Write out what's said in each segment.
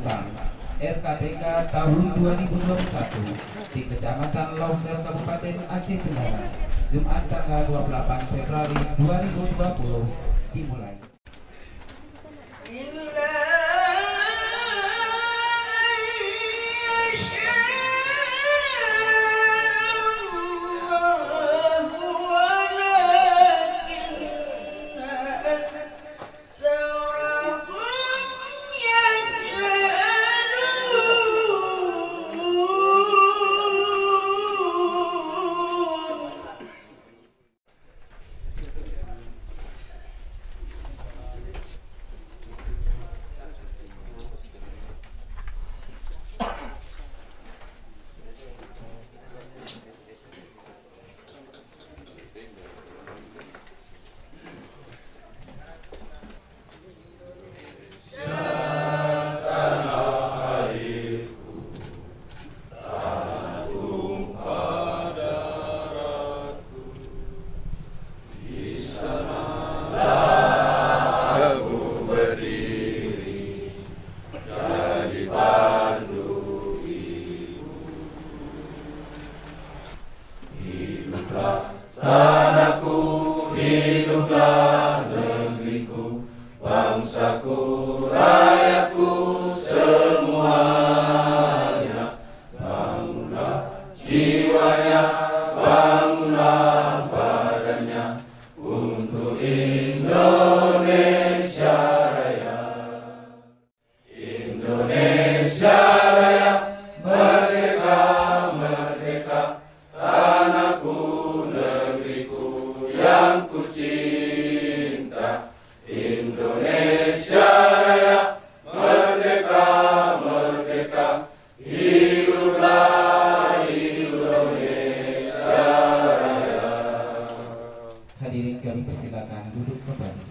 Simpang RKPK tahun 2021 di Kecamatan Longsor Kabupaten Aceh Tenggara, Jumat tanggal 28 Februari 2020 dimulai. Tanahku, hiduplah negeriku, bangsaku, rakyatku semuanya. Bangunlah jiwanya, bangunlah badannya untuk Indonesia Raya. Indonesia Raya, merdeka, merdeka, tanahku, yang ku cinta. Indonesia Raya, merdeka, merdeka, hiduplah Indonesia Raya. Hadirin kami persilakan duduk kembali.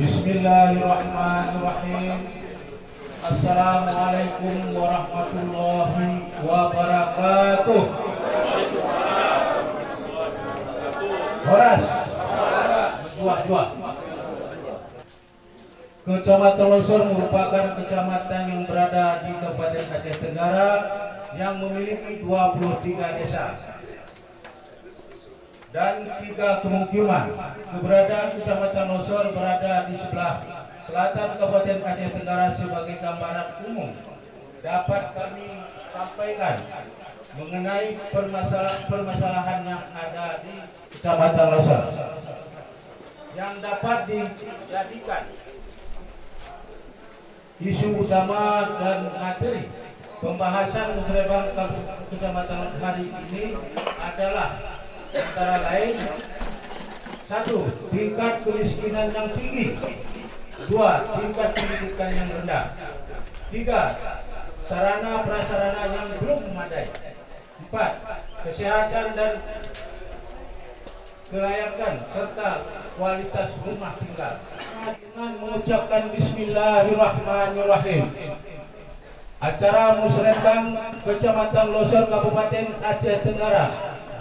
Bismillahirrahmanirrahim. Assalamualaikum warahmatullahi wabarakatuh. Horas, juah. Kecamatan Longsor merupakan kecamatan yang berada di Kabupaten Aceh Tenggara yang memiliki 23 desa dan 3 pemukiman. Keberadaan Kecamatan Longsor berada di sebelah selatan Kabupaten Aceh Tenggara sebagai gambaran umum dapat kami sampaikan mengenai permasalahan yang ada di Kecamatan Longsor yang dapat dijadikan isu utama dan materi pembahasan musrebang Kecamatan hari ini adalah antara lain: 1. Tingkat kemiskinan yang tinggi. 2. Tingkat pendidikan yang rendah. 3. Sarana prasarana yang belum memadai. 4. Kesehatan dan kelayakan serta kualitas rumah tinggal. Dengan mengucapkan Bismillahirrahmanirrahim, acara musrebang Kecamatan Longsor Kabupaten Aceh Tenggara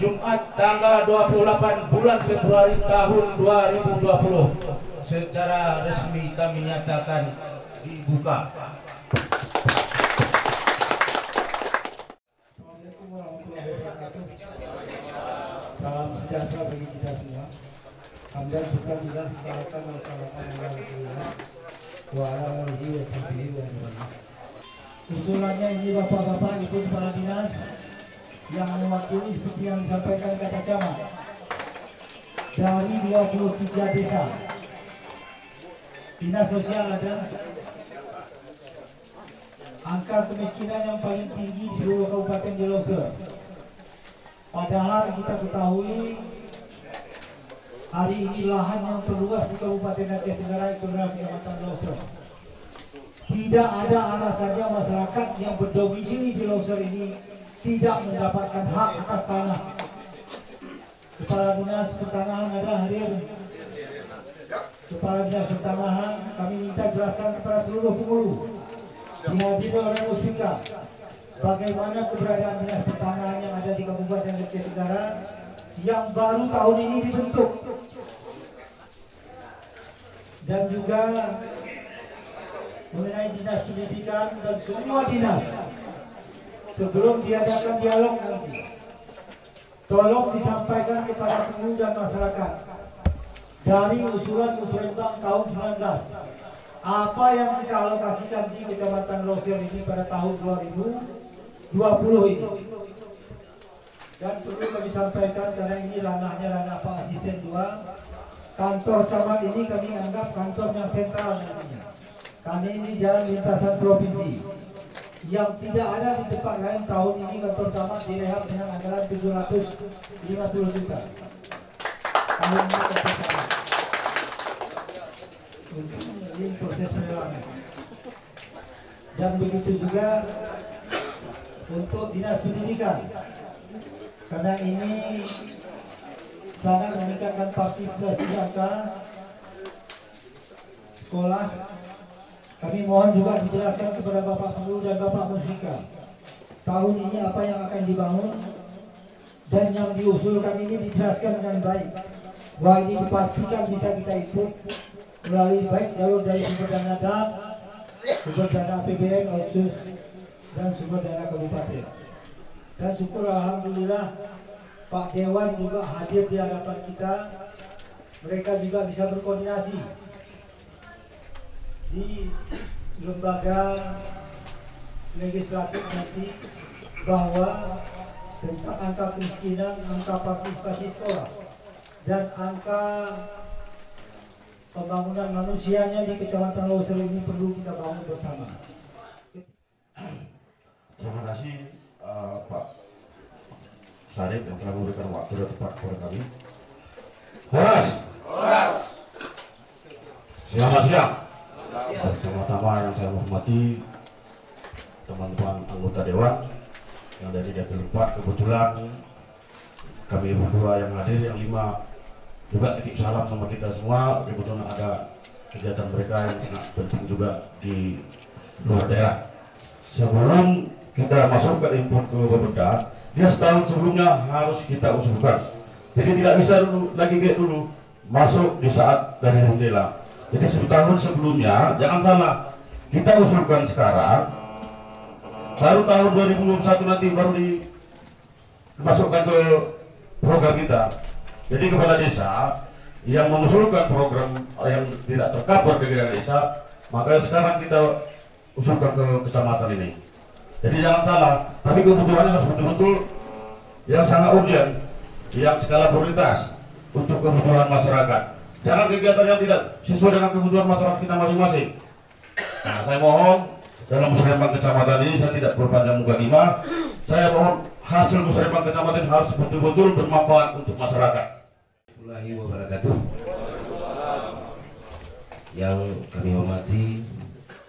Jumat tanggal 28 bulan Februari tahun 2020 secara resmi kami nyatakan dibuka. Assalamualaikum warahmatullahi wabarakatuh. Salam sejahtera bagi kita semua. Hamdan syukur bila salatan wa salatan ala Rasulullah wa ala alihi wa sahbihi wa sallam. Usulannya ini bapak-bapak, ibu kepala dinas yang mewakili seperti yang disampaikan kata camat dari 23 desa. Dinas sosial ada angka kemiskinan yang paling tinggi di seluruh Kabupaten di Longsor. Padahal kita ketahui hari ini lahan yang terluas di Kabupaten Aceh Tenggara itu adalah Kecamatan Longsor. Tidak ada alasannya masyarakat yang berdomisili di Longsor ini tidak mendapatkan hak atas tanah. Kepala Dinas Pertanahan ada hadir. Kepala Dinas Pertanahan, kami minta jelaskan kepada seluruh penghulu dihadiri oleh Muspika bagaimana keberadaan Dinas Pertanahan yang ada di Kabupaten Aceh Tenggara yang baru tahun ini dibentuk. dan juga mengenai dinas pendidikan dan semua dinas sebelum diadakan dialog nanti, tolong disampaikan kepada pemuda masyarakat dari usulan musrenbang tahun 19 apa yang kita alokasikan di Kecamatan Loser ini pada tahun 2020 ini. Dan perlu kami sampaikan karena ini ranahnya ranah Pak Asisten 2. Kantor camat ini kami anggap kantor yang sentral nantinya. Kami ini jalan lintasan provinsi yang tidak ada di tempat lain. Tahun ini kantor camat direhab dengan anggaran 750 juta. Tahun ini kantor camat untuk ini proses penyelaman. Dan begitu juga untuk dinas pendidikan, karena ini sangat meningkatkan partisipasi angka sekolah. Kami mohon juga dijelaskan kepada Bapak Guru dan Bapak Musrika tahun ini apa yang akan dibangun, dan yang diusulkan ini dijelaskan dengan baik bahwa ini dipastikan bisa kita ikut melalui baik jalur dari sumber dana DAP, sumber dana APBN, otsus, dan sumber dana kabupaten. Dan syukur alhamdulillah Pak Dewan juga hadir di hadapan kita. Mereka juga bisa berkoordinasi di lembaga legislatif nanti bahwa tentang angka kemiskinan, angka partisipasi sekolah, dan angka pembangunan manusianya di Kecamatan Loser ini perlu kita bangun bersama. Terima kasih Pak Sarip yang telah memberikan waktu dan tepat kepada kami. Horas. Selamat siang. Pertama-tama yang saya hormati teman-teman anggota Dewan yang dari Dapil 4, kebetulan kami berdua yang hadir, yang 5 juga titip salam sama kita semua. Kebetulan ada kegiatan mereka yang sangat penting juga di luar daerah. Sebelum kita masuk ke input ke Bapeda, dia setahun sebelumnya harus kita usulkan. Jadi tidak bisa dulu lagi kayak dulu masuk di saat dari jendela. Jadi setahun sebelumnya, jangan salah, kita usulkan sekarang, baru tahun 2021 nanti baru dimasukkan ke program kita. Jadi kepala desa yang mengusulkan program yang tidak tercover di desa, maka sekarang kita usulkan ke kecamatan ini. Jadi jangan salah, tapi kebutuhannya harus betul-betul yang sangat urgent, yang skala prioritas untuk kebutuhan masyarakat. Jangan kegiatan yang tidak sesuai dengan kebutuhan masyarakat kita masing-masing. Nah, saya mohon dalam musrenbang kecamatan ini saya tidak berpanjang muka lima. Saya mohon hasil musrenbang kecamatan harus betul-betul bermanfaat untuk masyarakat. Warahmatullahi wabarakatuh. Yang kami hormati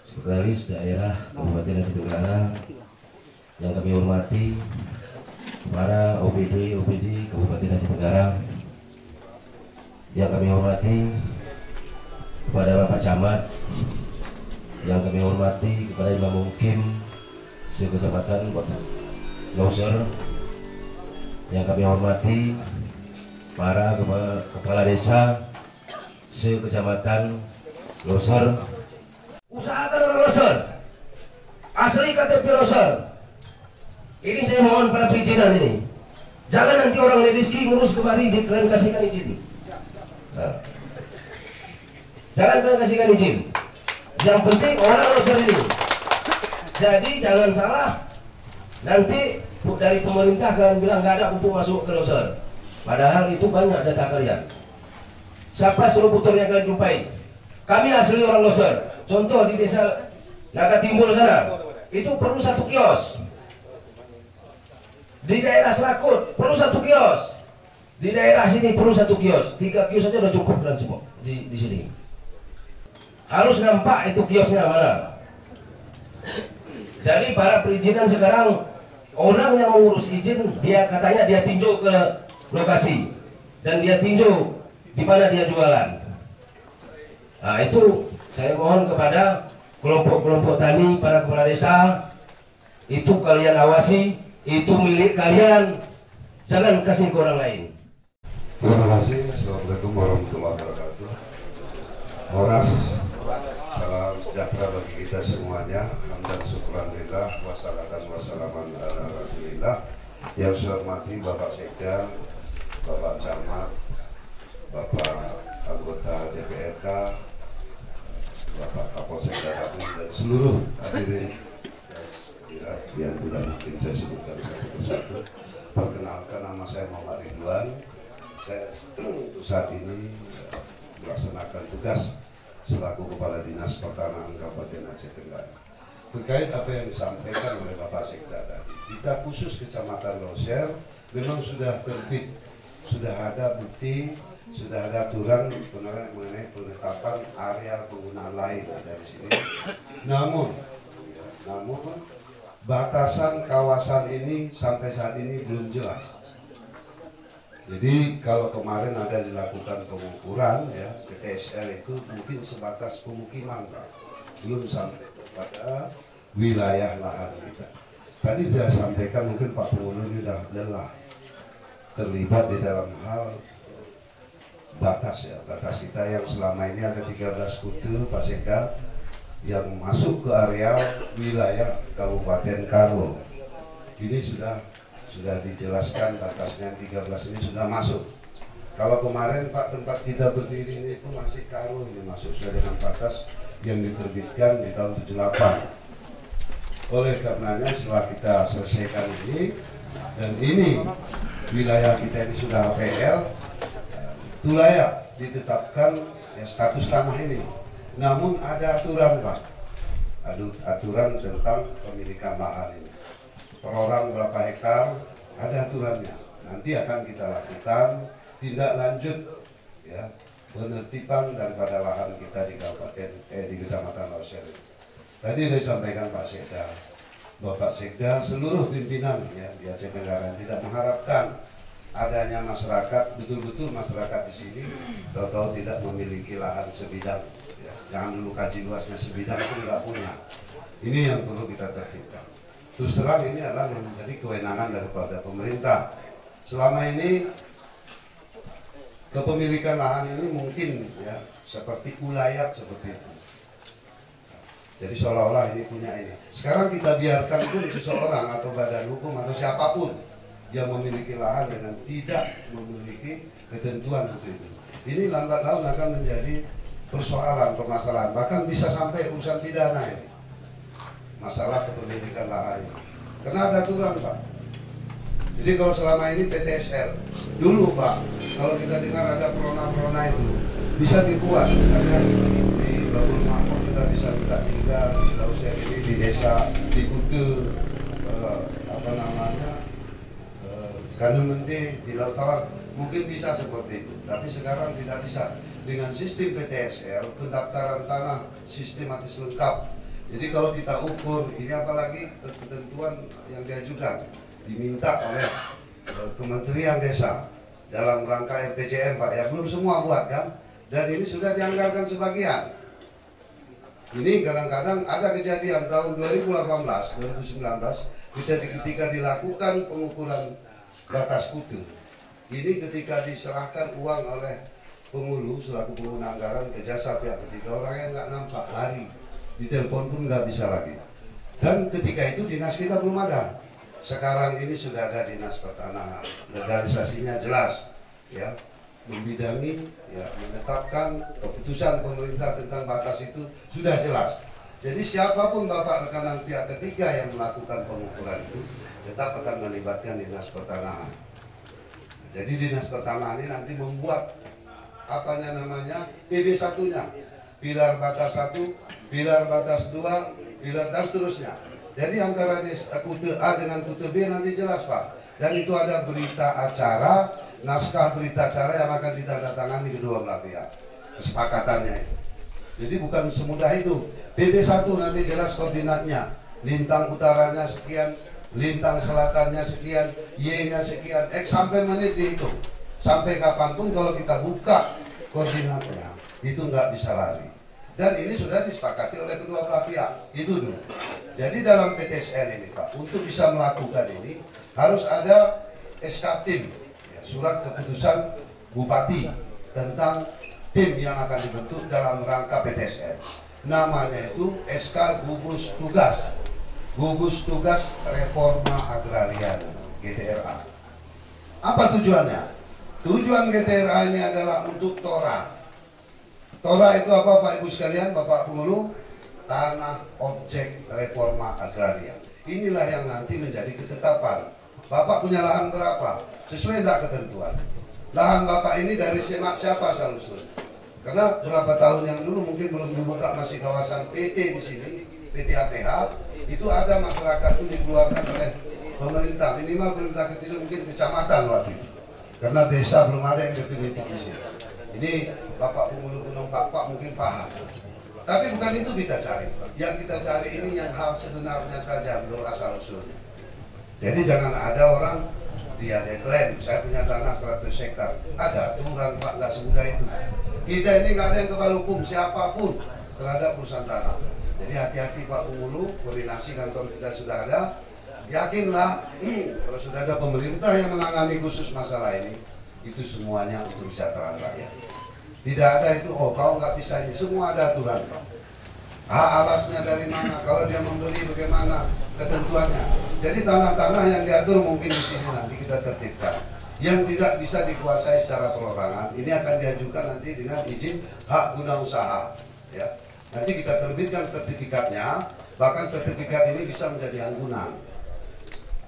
Sekretaris Daerah Kabupaten Aceh Tenggara, yang kami hormati para OPD Kabupaten Aceh Tenggara, yang kami hormati kepada Bapak Camat, yang kami hormati kepada Imam Mukim Sekecamatan Loser, yang kami hormati para kepala desa Sekecamatan Loser. Usahakan orang Loser, asli KTP Loser. Ini saya mohon para perizinan ini, jangan nanti orang Lediski ngurus kembali di kalian kasihkan izin. Nah, jangan kalian kasihkan izin. Yang penting orang Loser ini. Jadi jangan salah, nanti dari pemerintah kalian bilang nggak ada pupuk masuk ke Loser, padahal itu banyak jatah kalian. Siapa seluruh yang kalian jumpai? Kami asli orang Loser. Contoh di desa Naga Timbul sana, itu perlu 1 kios. Di daerah Selakut perlu 1 kios. Di daerah sini perlu 1 kios. 3 kios saja udah cukup kan semua di sini. Harus nampak itu kiosnya mana. Jadi para perizinan sekarang, orang yang mengurus izin, dia katanya dia tinjau ke lokasi dan dia tinjau di mana dia jualan. Nah, itu saya mohon kepada kelompok-kelompok tani, para kepala desa, itu kalian awasi, itu milik kalian, jangan kasih ke orang lain. Terima kasih. Assalamualaikum warahmatullahi wabarakatuh. Horas, salam sejahtera bagi kita semuanya. Hamdan syukran lillah, wassalatan wassalaman ala rasulillah. Yang saya hormati Bapak Sekda, Bapak Camat, Bapak anggota DPRK, Bapak Kapolsek dan seluruh hadirin yang tidak mungkin saya sebutkan satu persatu. Perkenalkan, nama saya Muhammad Ridwan. Saya saat ini melaksanakan tugas selaku Kepala Dinas Pertanahan Kabupaten Aceh Tenggara. Terkait apa yang disampaikan oleh Bapak Sekda tadi, kita khusus Kecamatan Leuser memang sudah terbit, sudah ada bukti, sudah ada aturan mengenai penetapan area penggunaan lain dari sini. Namun batasan kawasan ini sampai saat ini belum jelas. Jadi kalau kemarin ada dilakukan pengukuran ya, PTSL itu mungkin sebatas pemukiman Pak, belum sampai kepada wilayah lahan kita. Tadi sudah sampaikan mungkin Pak Penghulu ini sudah lelah terlibat di dalam hal batas ya, batas kita yang selama ini ada 13 kute Pak Sekda yang masuk ke area wilayah Kabupaten Karo. Ini sudah dijelaskan batasnya 13 ini sudah masuk. Kalau kemarin Pak tempat kita berdiri ini pun masih Karo, ini masuk sesuai dengan batas yang diterbitkan di tahun 78. Oleh karenanya setelah kita selesaikan ini dan ini wilayah kita ini sudah APL, itu layak ditetapkan ya, status tanah ini. Namun ada aturan Pak, aturan tentang pemilikan lahan ini. Per orang berapa hektar, ada aturannya. Nanti akan kita lakukan tindak lanjut ya, penertiban daripada lahan kita di di Kecamatan Leuser. Tadi sudah disampaikan Pak Sekda, Bapak Sekda, seluruh pimpinan ya di Aceh Tenggara tidak mengharapkan adanya masyarakat, betul-betul masyarakat di sini tahu-tahu tidak memiliki lahan sebidang. Ya, jangan dulu kaji luasnya sebidang pun nggak punya. Ini yang perlu kita tertibkan. Terus terang ini adalah menjadi kewenangan daripada pemerintah. Selama ini kepemilikan lahan ini mungkin ya seperti ulayat seperti itu. Jadi seolah-olah ini punya ini. Sekarang kita biarkan pun seseorang atau badan hukum atau siapapun yang memiliki lahan dengan tidak memiliki ketentuan untuk itu. Ini lambat laun akan menjadi permasalahan, bahkan bisa sampai urusan pidana ini. Masalah kepemilikan lahan ini. Karena ada aturan Pak. Jadi kalau selama ini PTSL, dulu Pak, kalau kita dengar ada prona-prona itu bisa dibuat, misalnya di Babul Makmur kita bisa minta tinggal di Leuser ini di desa di Kute, Kanemende di Laut Tawar, mungkin bisa seperti itu. Tapi sekarang tidak bisa. Dengan sistem PTSL, pendaftaran tanah sistematis lengkap. Jadi kalau kita ukur, ini apalagi ketentuan yang diajukan, diminta oleh Kementerian Desa dalam rangka RPJM Pak, ya belum semua buat kan, dan ini sudah dianggarkan sebagian. Ini kadang-kadang ada kejadian tahun 2018, 2019, ketika dilakukan pengukuran batas kute, ini ketika diserahkan uang oleh penghulu selaku pengguna anggaran ke jasa pihak ketiga, orang yang nggak nampak lari. Di telepon pun nggak bisa lagi. Dan ketika itu dinas kita belum ada. Sekarang ini sudah ada dinas pertanahan, legalisasinya jelas, ya, membidangi, ya, menetapkan keputusan pemerintah tentang batas itu sudah jelas. Jadi siapapun bapak rekanan pihak ketiga yang melakukan pengukuran itu tetap akan melibatkan dinas pertanahan. Jadi dinas pertanahan ini nanti membuat namanya PB1-nya, pilar batas 1, pilar batas 2, pilar dan seterusnya. Jadi antara kute A dengan kute B nanti jelas Pak. Dan itu ada berita acara, naskah berita acara yang akan ditandatangani kedua belah pihak. Kesepakatannya itu. Jadi bukan semudah itu. PB1 nanti jelas koordinatnya. Lintang utaranya sekian, lintang selatannya sekian, Y-nya sekian, X sampai menit dihitung. Sampai kapanpun kalau kita buka koordinatnya, itu nggak bisa lari. Dan ini sudah disepakati oleh kedua belah pihak. Itu dulu. Jadi dalam PTSL ini Pak, untuk bisa melakukan ini harus ada SK tim, ya, surat keputusan Bupati tentang tim yang akan dibentuk dalam rangka PTSL. Namanya itu SK Gugus Tugas Reforma Agraria, GTRA. Apa tujuannya? Tujuan GTRA ini adalah untuk TORA. TORA itu apa Pak Ibu sekalian, Bapak Pengulu? Tanah Objek Reforma Agraria. Inilah yang nanti menjadi ketetapan. Bapak punya lahan berapa? Sesuai tidak ketentuan. Lahan Bapak ini dari semak siapa asal usul? Karena berapa tahun yang dulu mungkin belum dibuka, masih kawasan PT di sini, PT APH, itu ada masyarakat itu dikeluarkan oleh pemerintah, minimal pemerintah kecil mungkin kecamatan waktu itu. Karena desa belum ada yang definitif di sini. Ini Bapak Pengulu Gunung Pakpak mungkin paham. Tapi bukan itu kita cari. Yang kita cari ini yang hal sebenarnya saja menurut asal usulnya. Jadi jangan ada orang dia deklaim, saya punya tanah 100 hektar. Ada aturan Pak, nggak semudah itu. Kita ini nggak ada yang kebal hukum siapapun terhadap perusahaan tanah. Jadi hati-hati Pak Pengulu, koordinasi kantor kita sudah ada. Yakinlah kalau sudah ada pemerintah yang menangani khusus masalah ini, itu semuanya untuk kesejahteraan rakyat. Tidak ada itu, oh kau nggak bisa ini, semua ada aturan Pak. Hak alasnya dari mana, kalau dia membeli bagaimana ketentuannya. Jadi tanah-tanah yang diatur mungkin di sini nanti kita tertibkan. Yang tidak bisa dikuasai secara perorangan, ini akan diajukan nanti dengan izin hak guna usaha. Ya. Nanti kita terbitkan sertifikatnya, bahkan sertifikat ini bisa menjadi anggunan.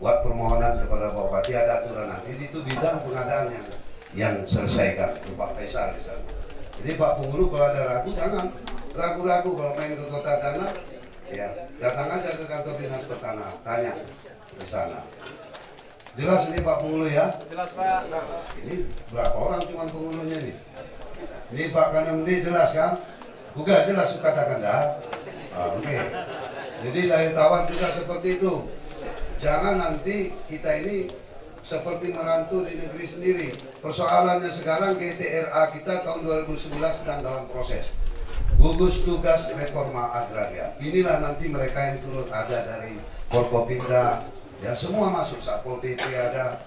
Buat permohonan kepada Bapak Bupati ada aturan nanti, itu bidang pengadaannya yang selesaikan, Pak Faisal di sana. Jadi Pak Pengulu kalau ada ragu, jangan ragu-ragu kalau main ke Kota Tanah, ya datang aja ke kantor dinas pertanahan, tanya di sana. Jelas ini Pak Pengulu ya? Jelas Pak. Ini berapa orang cuman pengulunya nih? Ini Pak Kanemdi jelas kan? Bukan jelas katakan dah. Oke. Jadi lahir tawar juga seperti itu. Jangan nanti kita ini seperti merantau di negeri sendiri. Persoalannya sekarang GTRA kita tahun 2011 sedang dalam proses. Gugus Tugas Reforma Agraria. Inilah nanti mereka yang turun, ada dari Forkopimda, ya semua masuk, Satpol PP ada,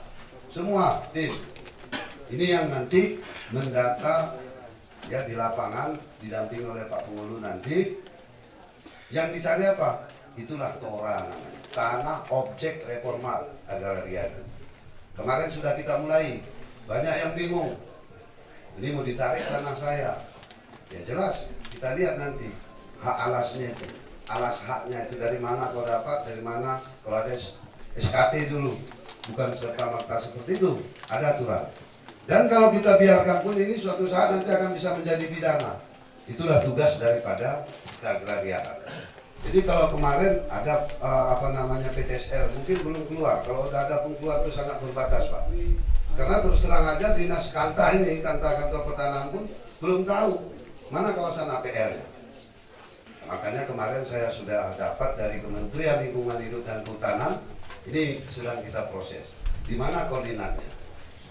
semua tim. Ini yang nanti mendata ya di lapangan, didampingi oleh Pak Pengulu nanti. Yang dicari apa? Itulah TORA namanya, Tanah Objek Reforma Agraria. Kemarin sudah kita mulai, banyak yang bingung. Ini mau ditarik tanah saya. Ya jelas, kita lihat nanti hak alasnya itu, alas haknya itu dari mana kau dapat, dari mana, kalau ada SKT dulu, bukan serta-merta seperti itu, ada aturan. Dan kalau kita biarkan pun ini suatu saat nanti akan bisa menjadi pidana. Itulah tugas daripada keagrariaan. Jadi kalau kemarin ada PTSL mungkin belum keluar. Kalau udah ada pun keluar itu sangat terbatas Pak. Karena terus terang aja dinas Kanta ini, kantor pertanahan pun belum tahu mana kawasan APL-nya. Makanya kemarin saya sudah dapat dari Kementerian Lingkungan Hidup dan Kehutanan, ini sedang kita proses. Di mana koordinatnya?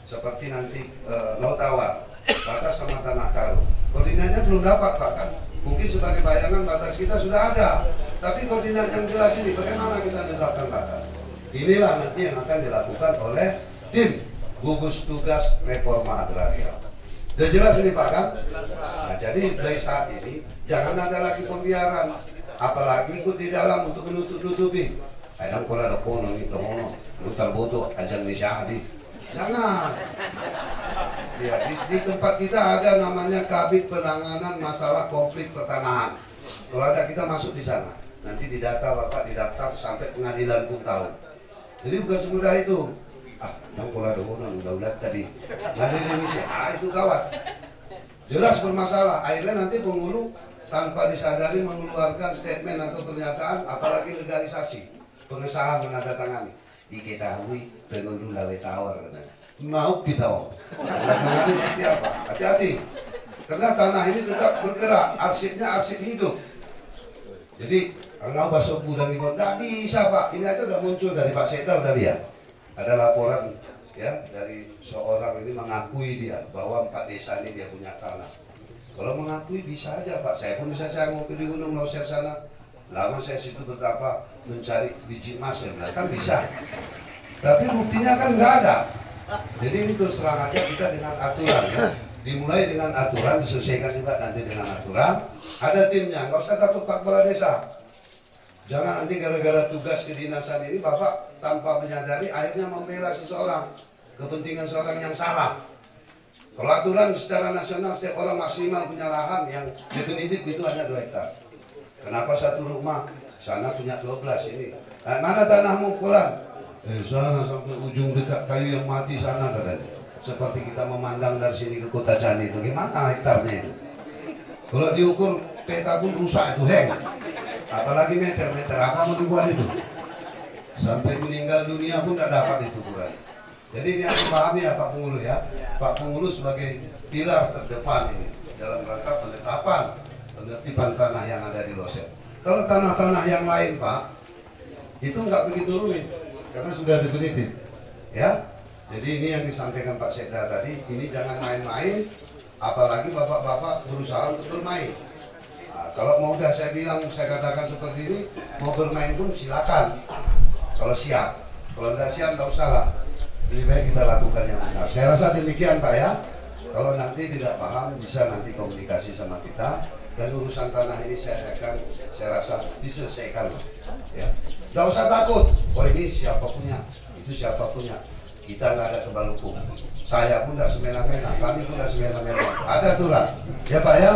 Seperti nanti Laut Tawar, batas sama Tanah Karo. Koordinatnya belum dapat Pak kan? Mungkin sebagai bayangan batas kita sudah ada, tapi koordinat yang jelas ini bagaimana kita menetapkan batas. Inilah nanti yang akan dilakukan oleh tim Gugus Tugas Reforma Agraria. Sudah jelas ini Pak kan? Nah, jadi dari saat ini jangan ada lagi pembiaran, apalagi ikut di dalam untuk menutup-nutupi. Kadang kalau ada kono nih kono, lu terbodoh aja Indonesia. Jangan. Ya, di tempat kita ada namanya Kabid Penanganan Masalah Konflik Pertanahan. Kalau ada kita masuk di sana. Nanti didata Bapak, didaftar sampai pengadilan pun tahu. Jadi bukan semudah itu. Yang kalau ada orang udah tadi. Dari Indonesia, itu gawat. Jelas bermasalah. Akhirnya nanti pengulu tanpa disadari mengeluarkan statement atau pernyataan, apalagi legalisasi, pengesahan menandatangani. Diketahui pengulu lawe tawar katanya. Mau ditawar. Bagaimana pasti apa? Hati-hati. Karena tanah ini tetap bergerak, arsipnya arsip hidup. Jadi kalau basok gudang ini nggak bisa Pak. Ini aja udah muncul dari Pak Sekda udah lihat. Ada laporan ya dari seorang ini mengakui dia bahwa 4 desa ini dia punya tanah. Kalau mengakui bisa aja Pak. Saya pun bisa saya mau ke di Gunung Leuser sana. Lama saya situ betapa mencari biji emas ya, kan bisa. Tapi buktinya kan nggak ada. Jadi ini terus terang aja kita dengan aturan ya. dimulai dengan aturan, diselesaikan juga nanti dengan aturan. Ada timnya, nggak usah takut Pak Kepala Desa. Jangan nanti gara-gara tugas kedinasan ini Bapak tanpa menyadari akhirnya membela seseorang, kepentingan seorang yang salah. Kalau aturan secara nasional setiap orang maksimal punya lahan yang definitif itu hanya 2 hektar. Kenapa satu rumah? Sana punya 12 ini. Nah, mana tanahmu pulang? Sana sampai ujung dekat kayu yang mati sana katanya. Seperti kita memandang dari sini ke Kota Cani. Bagaimana hektarnya itu? Kalau diukur peta pun rusak itu, heng. Apalagi meter-meter, apa mau dibuat itu? Sampai meninggal dunia pun tidak dapat itu ukuran. Jadi ini harus pahami ya Pak Pengulu ya. Pak Pengulu sebagai pilar terdepan ini dalam rangka penetapan penertiban tanah yang ada di Loser. Kalau tanah-tanah yang lain Pak, itu nggak begitu rumit karena sudah definitif, ya. Jadi ini yang disampaikan Pak Sekda tadi, ini jangan main-main, apalagi bapak-bapak berusaha untuk bermain. Nah, kalau mau udah saya bilang, saya katakan seperti ini, mau bermain pun silakan. Kalau siap, kalau nggak siap nggak usah lah. Lebih baik kita lakukan yang benar. Saya rasa demikian Pak ya. Kalau nanti tidak paham bisa nanti komunikasi sama kita. Dan urusan tanah ini saya rasa diselesaikan ya. Nggak usah takut. Oh ini siapa punya, itu siapa punya. Kita nggak ada kebal hukum. Saya pun nggak semena-mena, kami pun nggak semena-mena. Ada aturan. Ya Pak ya.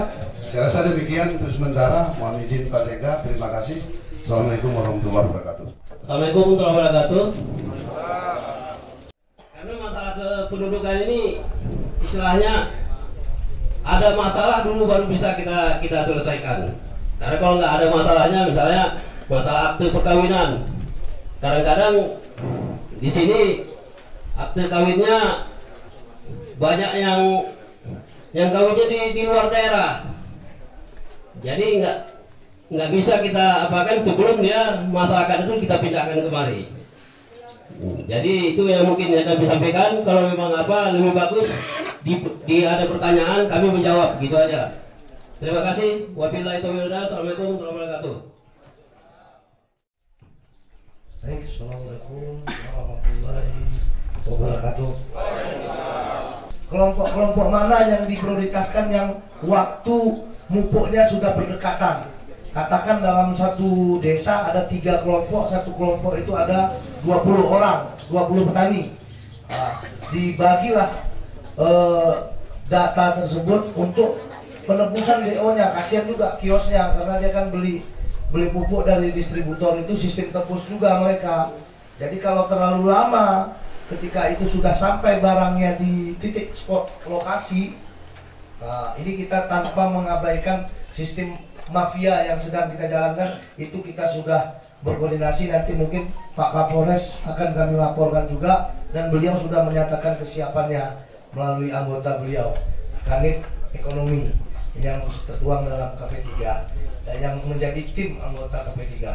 Saya rasa demikian untuk sementara. Mohon izin Pak Sekda. Terima kasih. Assalamualaikum warahmatullahi wabarakatuh. Assalamualaikum warahmatullahi wabarakatuh. Karena masalah kependudukan ini istilahnya ada masalah dulu baru bisa kita selesaikan. Karena kalau nggak ada masalahnya, misalnya masalah akte perkawinan, kadang-kadang di sini akte kawinnya banyak yang kawinnya di luar daerah. Jadi nggak bisa kita apakan sebelum dia masyarakat itu kita pindahkan kemari. Jadi itu yang mungkin akan disampaikan. Kalau memang apa lebih bagus di ada pertanyaan kami menjawab gitu aja. Terima kasih. Wabillahi taufiq. Assalamualaikum warahmatullahi wabarakatuh. Baik, assalamualaikum warahmatullahi wabarakatuh. Kelompok-kelompok mana yang diprioritaskan yang waktu mupuknya sudah berdekatan? Katakan dalam satu desa ada 3 kelompok, satu kelompok itu ada 20 orang, 20 petani. Nah, dibagilah data tersebut untuk penebusan DO-nya. Kasihan juga kiosnya karena dia kan beli pupuk dari distributor, itu sistem tebus juga mereka. Jadi kalau terlalu lama ketika itu sudah sampai barangnya di titik spot lokasi, nah, ini kita tanpa mengabaikan sistem mafia yang sedang kita jalankan, itu kita sudah berkoordinasi. Nanti mungkin Pak Kapolres akan kami laporkan juga, dan beliau sudah menyatakan kesiapannya melalui anggota beliau Kanit Ekonomi yang tertuang dalam KP3 dan yang menjadi tim anggota KP3,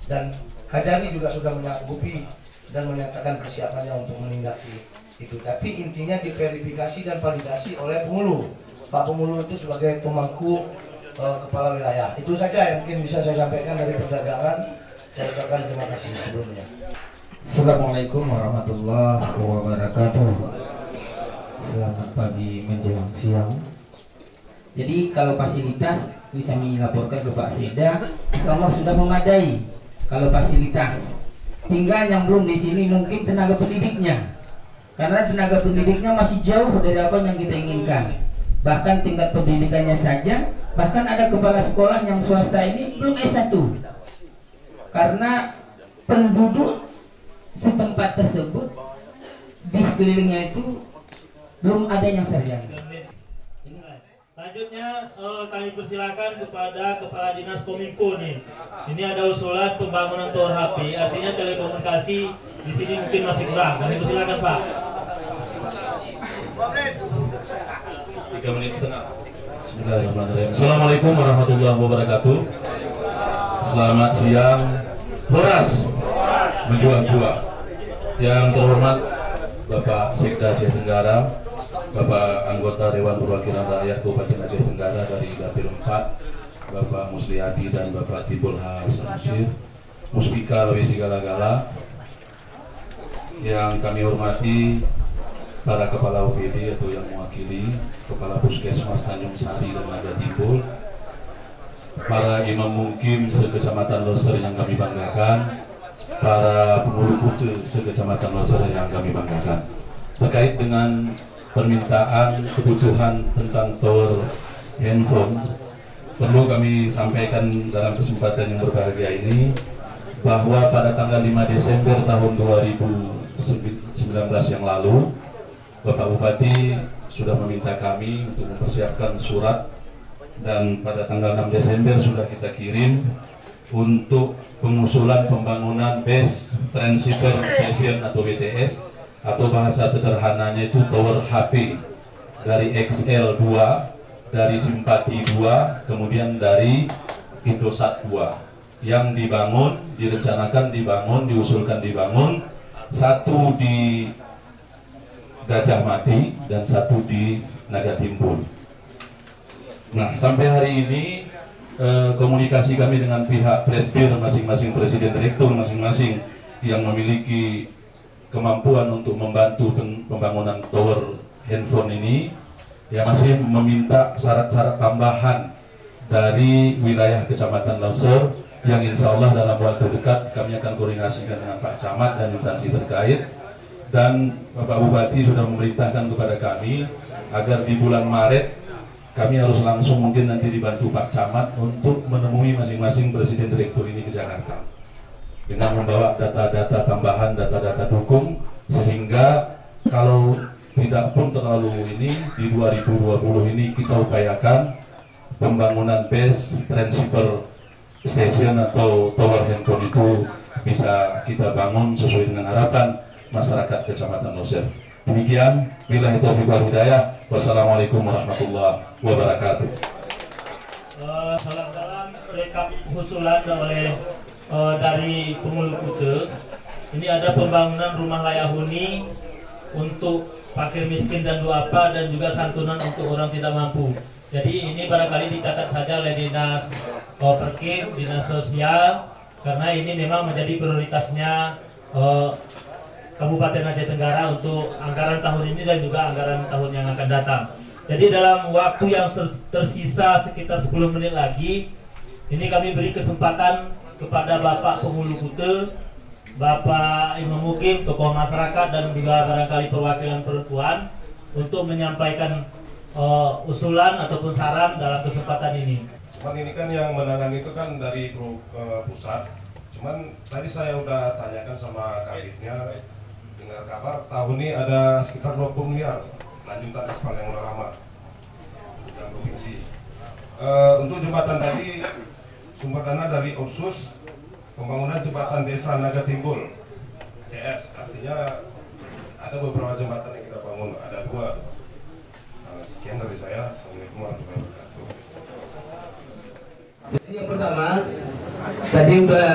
dan Kajari juga sudah menyanggupi dan menyatakan kesiapannya untuk menindaki itu. Tapi intinya diverifikasi dan validasi oleh Pengulu. Pak Pengulu itu sebagai pemangku kepala wilayah. Itu saja yang mungkin bisa saya sampaikan dari perdagangan. Saya ucapkan terima kasih sebelumnya. Assalamualaikum warahmatullahi wabarakatuh. Selamat pagi menjelang siang. Jadi kalau fasilitas bisa dilaporkan ke Pak Sekda, insyaallah sudah memadai. Kalau fasilitas, tinggal yang belum di sini mungkin tenaga pendidiknya. Karena tenaga pendidiknya masih jauh dari apa yang kita inginkan. Bahkan tingkat pendidikannya saja, bahkan ada kepala sekolah yang swasta ini belum S1. Karena penduduk setempat tersebut di sekelilingnya itu belum ada yang sarjana. Selanjutnya kami persilakan kepada Kepala Dinas Kominfo nih. Ini ada usulan pembangunan tower HP, artinya telekomunikasi di sini mungkin masih kurang. Kami persilakan Pak. 3 menit setengah. Bismillahirrahmanirrahim. Assalamualaikum warahmatullahi wabarakatuh. Selamat siang. Horas menjual-jual. Yang terhormat Bapak Sekda Aceh Tenggara, Bapak anggota Dewan Perwakilan Rakyat Kabupaten Aceh Tenggara dari Dapil 4, Bapak Musliadi dan Bapak Tibul Hasanusir, Muspika Lawisi Galagala. Yang kami hormati para kepala OPD atau yang mewakili kepala puskesmas Tanjung Sari dan Naga Timbul, para imam mukim sekecamatan Loser yang kami banggakan, para pengurus kute sekecamatan Loser yang kami banggakan, terkait dengan permintaan kebutuhan tentang tower handphone, perlu kami sampaikan dalam kesempatan yang berbahagia ini bahwa pada tanggal 5 Desember tahun 2019 yang lalu, Bapak Bupati sudah meminta kami untuk mempersiapkan surat, dan pada tanggal 6 Desember sudah kita kirim untuk pengusulan pembangunan base transceiver station atau BTS, atau bahasa sederhananya itu tower HP dari XL 2, dari Simpati 2, kemudian dari Indosat 2 yang dibangun, direncanakan dibangun, diusulkan dibangun, satu di Gajah Mati dan satu di Naga Timbul. Nah, sampai hari ini komunikasi kami dengan pihak prestir masing-masing, presiden direktur masing-masing yang memiliki kemampuan untuk membantu pembangunan tower handphone ini, ya masih meminta syarat-syarat tambahan dari wilayah Kecamatan Loser yang insya Allah dalam waktu dekat kami akan koordinasikan dengan Pak Camat dan instansi terkait. Dan Bapak Bupati sudah memerintahkan kepada kami agar di bulan Maret kami harus langsung mungkin nanti dibantu Pak Camat untuk menemui masing-masing presiden direktur ini ke Jakarta dengan membawa data-data tambahan, data-data dukung, sehingga kalau tidak pun terlalu ini di 2020 ini kita upayakan pembangunan base transceiver station atau tower handphone itu bisa kita bangun sesuai dengan harapan masyarakat Kecamatan Loser. Demikian, billahi taufiq wal hidayah. Wassalamualaikum warahmatullahi wabarakatuh. Salam dalam rekap usulan oleh dari Pengulu Kute. Ini ada pembangunan rumah layak huni untuk fakir miskin dan duafa, dan juga santunan untuk orang tidak mampu. Jadi ini barangkali dicatat saja oleh Dinas Perkin, Dinas Sosial, karena ini memang menjadi prioritasnya Kabupaten Aceh Tenggara untuk anggaran tahun ini dan juga anggaran tahun yang akan datang. Jadi dalam waktu yang tersisa sekitar 10 menit lagi, ini kami beri kesempatan kepada Bapak Pengulu Kute, Bapak Imam Mukim, tokoh masyarakat, dan juga barangkali perwakilan perempuan untuk menyampaikan usulan ataupun saran dalam kesempatan ini. Cuman ini kan yang menangani itu kan dari grup pusat. Cuman tadi saya udah tanyakan sama kabitnya, dengar kabar tahun ini ada sekitar 20 miliar lanjutan aspal yang udah lama yang provinsi. Untuk jembatan tadi sumber dana dari Ursus pembangunan jembatan desa Naga Timbul CS, artinya ada beberapa jembatan yang kita bangun, ada 2. Sekian dari saya. Assalamualaikum warahmatullahi wabarakatuh. Jadi yang pertama tadi udah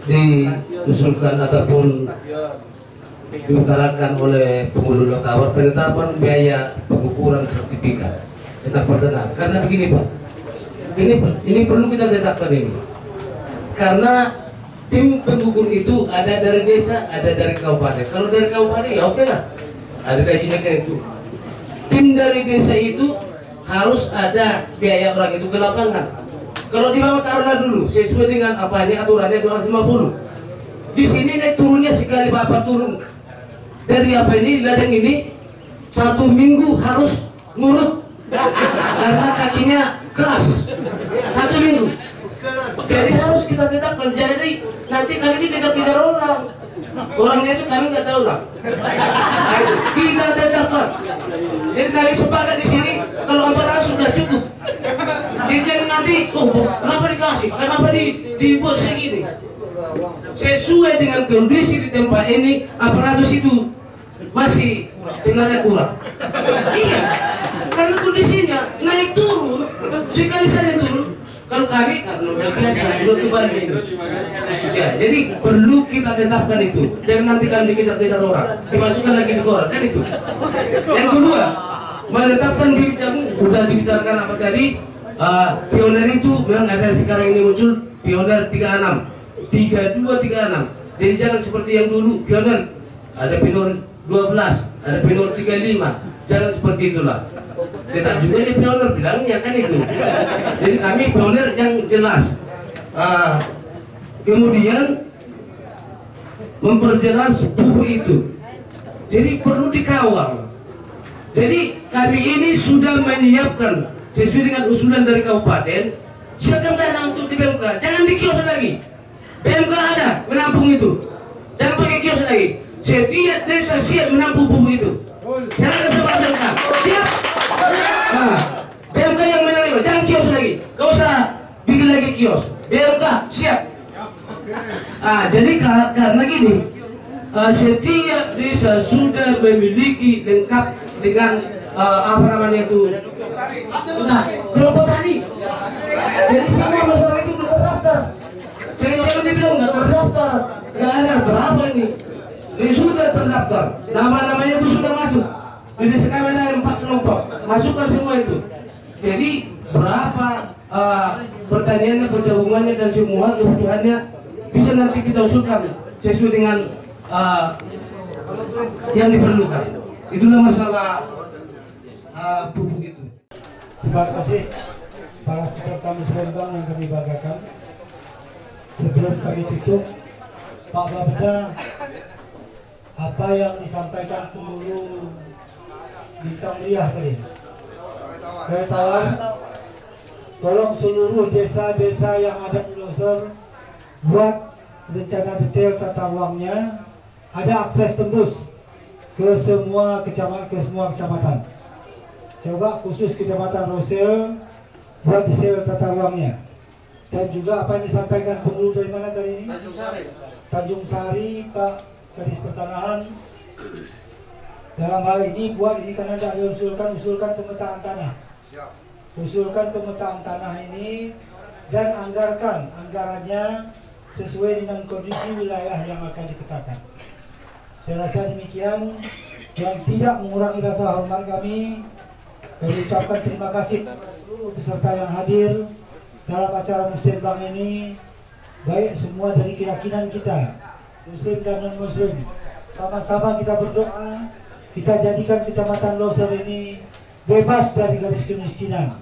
diusulkan ataupun diutarakan oleh Pengulu Tower penetapan biaya pengukuran sertifikat etap pertama. Karena begini Pak, ini perlu kita tetapkan ini, karena tim pengukur itu ada dari desa, ada dari kabupaten. Kalau dari kabupaten ya oke lah, ada gajinya kayak itu. Tim dari desa itu harus ada biaya orang itu ke lapangan. Kalau di bawah taruhlah dulu sesuai dengan apa ini aturannya 250. Di sini naik turunnya sekali Bapak turun dari apa ini ladang ini 1 minggu harus ngurut karena kakinya keras 1 minggu. Jadi harus kita tetapkan. Jadi nanti kami dikejar-kejar orangnya itu kami nggak tahu lah. Kita tetapkan. Jadi kami sepakat di sini kalau 400 sudah cukup. Jadi jangan nanti, kenapa dikasih? Kenapa dibuat segini? Sesuai dengan kondisi di tempat ini, 400 itu masih sebenarnya kurang. Iya, karena kondisinya naik turun, sekali saja turun. Kalau kami karena udah biasa, belum kebalik. Ya, jadi perlu kita tetapkan itu. Jangan nanti kami dikejar-kejar orang, dimasukkan lagi di koran, kan itu. Yang kedua, menetapkan udah dibicarakan apa tadi? Pioner itu memang ada sekarang ini muncul Pioner 36, 32, 36. Jadi jangan seperti yang dulu Pioner ada Pioner 12, ada pionir 35. Jangan seperti itulah. Tetap juga ini pionir bilangnya kan itu. Jadi kami pionir yang jelas. Kemudian memperjelas pupuk itu. Jadi perlu dikawal. Jadi kami ini sudah menyiapkan sesuai dengan usulan dari kabupaten, siapkan dana untuk di BMK. Jangan di kios lagi. BMK ada menampung itu. Jangan pakai kios lagi. Setiap desa siap menampung pupuk itu. Serahkan sama BMK. Siap. Nah, BMK yang menerima. Jangan kios lagi. Kau usah bikin lagi kios. BMK siap. Jadi karena gini, setiap desa sudah memiliki lengkap dengan apa namanya itu, kelompok tani. Jadi semua masyarakat itu sudah terdaftar. Jadi jangan dibilang nggak terdaftar, nggak ada berapa ini. Jadi sudah terdaftar, nama-namanya itu sudah masuk. Di desa kami ada 4 kelompok, masukkan semua itu. Jadi berapa pertaniannya, perjagungannya dan semua kebutuhannya bisa nanti kita usulkan sesuai dengan yang diperlukan. Itulah masalah pupuk itu. Terima kasih para peserta musrenbang yang kami banggakan. Sebelum kami tutup, Pak Babda, apa yang disampaikan penghulu bintang meriah tadi, saya tawar, tolong seluruh desa-desa yang ada di longsor buat rencana detail tata ruangnya, ada akses tembus ke semua kecamatan. Coba khusus kecamatan Rosel buat desain tata ruangnya. Dan juga apa yang disampaikan penghulu dari mana tadi ini? Tanjung Sari, Pak Kadis Pertanahan. Dalam hal ini buat ini karena ada usulkan pemetaan tanah. Usulkan pemetaan tanah ini dan anggarannya sesuai dengan kondisi wilayah yang akan dipetakan. Saya rasa demikian, yang tidak mengurangi rasa hormat kami. Kami ucapkan terima kasih kepada seluruh peserta yang hadir dalam acara musrenbang ini, baik semua dari keyakinan kita, muslim dan non muslim. Sama-sama kita berdoa, kita jadikan kecamatan Loser ini bebas dari garis kemiskinan.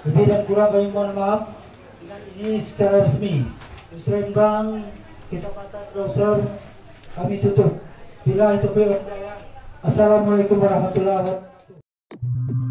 Lebih dan kurang kami mohon maaf. Dengan ini secara resmi musrenbang Kecamatan Loser kami tutup. Bila itu Assalamualaikum warahmatullahi wabarakatuh.